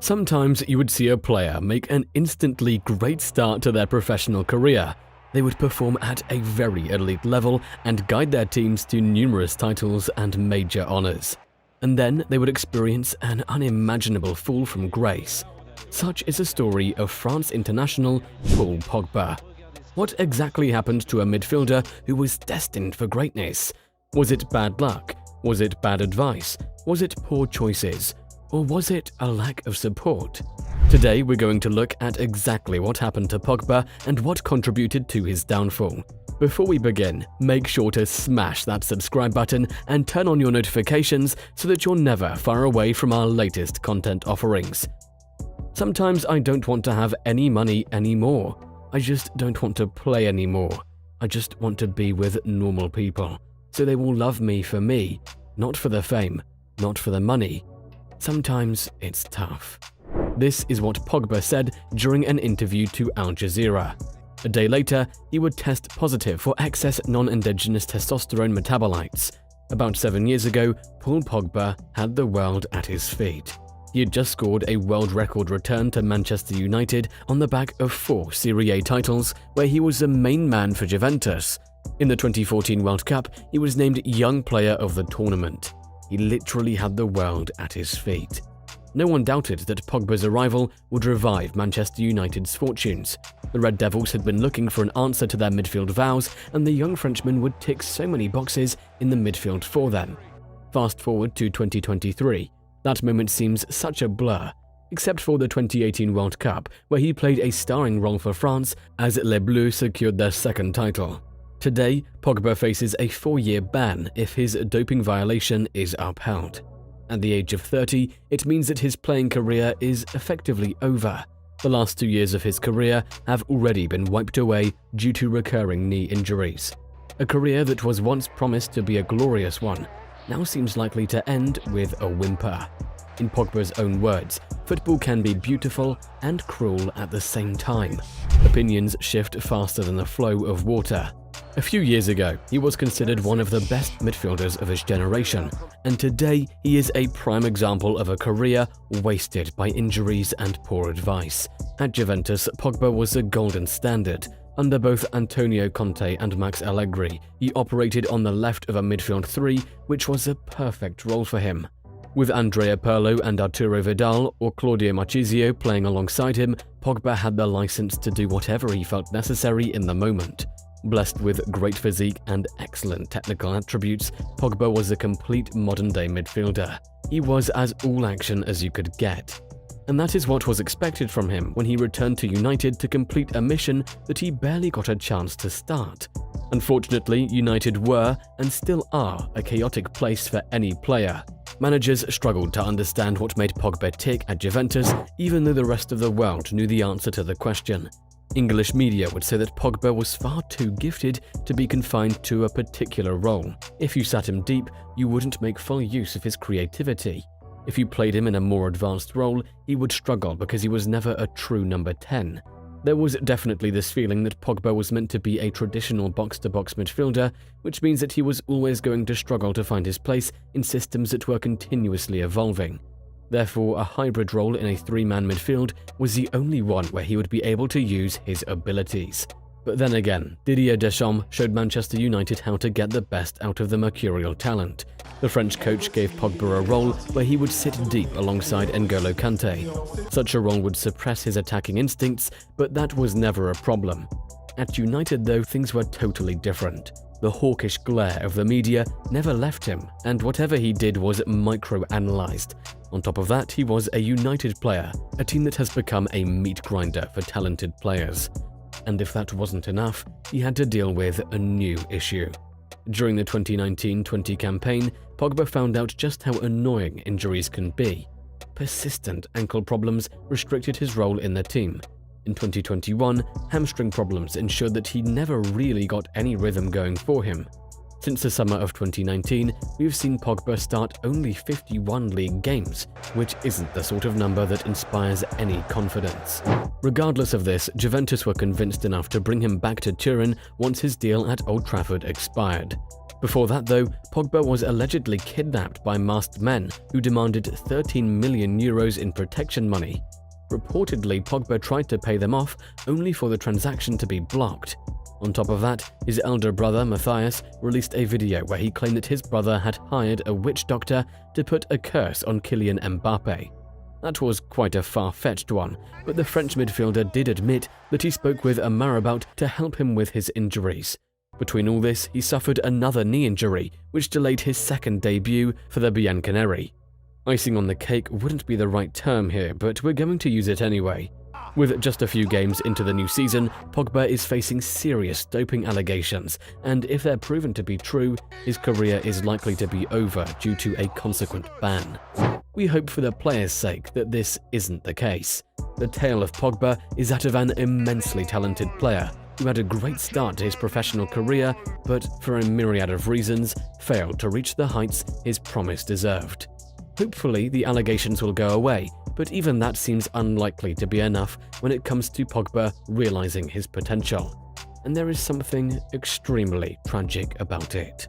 Sometimes you would see a player make an instantly great start to their professional career. They would perform at a very elite level and guide their teams to numerous titles and major honors. And then they would experience an unimaginable fall from grace. Such is the story of France international Paul Pogba. What exactly happened to a midfielder who was destined for greatness? Was it bad luck? Was it bad advice? Was it poor choices? Or was it a lack of support? Today we're going to look at exactly what happened to Pogba and what contributed to his downfall. Before we begin, make sure to smash that subscribe button and turn on your notifications so that you're never far away from our latest content offerings. Sometimes I don't want to have any money anymore. I just don't want to play anymore. I just want to be with normal people, so they will love me for me, not for the fame, not for the money. Sometimes it's tough. This is what Pogba said during an interview to Al Jazeera. A day later, he would test positive for excess non-indigenous testosterone metabolites. About 7 years ago, Paul Pogba had the world at his feet. He had just scored a world record return to Manchester United on the back of 4 Serie A titles, where he was the main man for Juventus. In the 2014 World Cup, he was named Young Player of the Tournament. He literally had the world at his feet. No one doubted that Pogba's arrival would revive Manchester United's fortunes. The Red Devils had been looking for an answer to their midfield vows, and the young Frenchman would tick so many boxes in the midfield for them. Fast forward to 2023. That moment seems such a blur, except for the 2018 World Cup, where he played a starring role for France as Les Bleus secured their second title. Today, Pogba faces a 4-year ban if his doping violation is upheld. At the age of 30, it means that his playing career is effectively over. The last 2 years of his career have already been wiped away due to recurring knee injuries. A career that was once promised to be a glorious one now seems likely to end with a whimper. In Pogba's own words, football can be beautiful and cruel at the same time. Opinions shift faster than the flow of water. A few years ago, he was considered one of the best midfielders of his generation, and today he is a prime example of a career wasted by injuries and poor advice. At Juventus, Pogba was the golden standard. Under both Antonio Conte and Max Allegri, he operated on the left of a midfield three, which was a perfect role for him. With Andrea Pirlo and Arturo Vidal or Claudio Marchisio playing alongside him, Pogba had the license to do whatever he felt necessary in the moment. Blessed with great physique and excellent technical attributes, Pogba was a complete modern-day midfielder. He was as all-action as you could get. And that is what was expected from him when he returned to United to complete a mission that he barely got a chance to start. Unfortunately, United were, and still are, a chaotic place for any player. Managers struggled to understand what made Pogba tick at Juventus, even though the rest of the world knew the answer to the question. English media would say that Pogba was far too gifted to be confined to a particular role. If you sat him deep, you wouldn't make full use of his creativity. If you played him in a more advanced role, he would struggle because he was never a true number 10. There was definitely this feeling that Pogba was meant to be a traditional box-to-box midfielder, which means that he was always going to struggle to find his place in systems that were continuously evolving. Therefore, a hybrid role in a 3-man midfield was the only one where he would be able to use his abilities. But then again, Didier Deschamps showed Manchester United how to get the best out of the mercurial talent. The French coach gave Pogba a role where he would sit deep alongside N'Golo Kante. Such a role would suppress his attacking instincts, but that was never a problem. At United, though, things were totally different. The hawkish glare of the media never left him, and whatever he did was micro-analyzed. On top of that, he was a United player, a team that has become a meat grinder for talented players. And if that wasn't enough, he had to deal with a new issue. During the 2019-20 campaign, Pogba found out just how annoying injuries can be. Persistent ankle problems restricted his role in the team. In 2021, hamstring problems ensured that he never really got any rhythm going for him. Since the summer of 2019, we've seen Pogba start only 51 league games, which isn't the sort of number that inspires any confidence. Regardless of this, Juventus were convinced enough to bring him back to Turin once his deal at Old Trafford expired. Before that though, Pogba was allegedly kidnapped by masked men who demanded €13 million in protection money. Reportedly, Pogba tried to pay them off only for the transaction to be blocked. On top of that, his elder brother, Matthias, released a video where he claimed that his brother had hired a witch doctor to put a curse on Kylian Mbappe. That was quite a far-fetched one, but the French midfielder did admit that he spoke with a marabout to help him with his injuries. Between all this, he suffered another knee injury, which delayed his second debut for the Bianconeri. Icing on the cake wouldn't be the right term here, but we're going to use it anyway. With just a few games into the new season, Pogba is facing serious doping allegations, and if they're proven to be true, his career is likely to be over due to a consequent ban. We hope for the player's sake that this isn't the case. The tale of Pogba is that of an immensely talented player who had a great start to his professional career, but for a myriad of reasons, failed to reach the heights his promise deserved. Hopefully, the allegations will go away, but even that seems unlikely to be enough when it comes to Pogba realizing his potential. And there is something extremely tragic about it.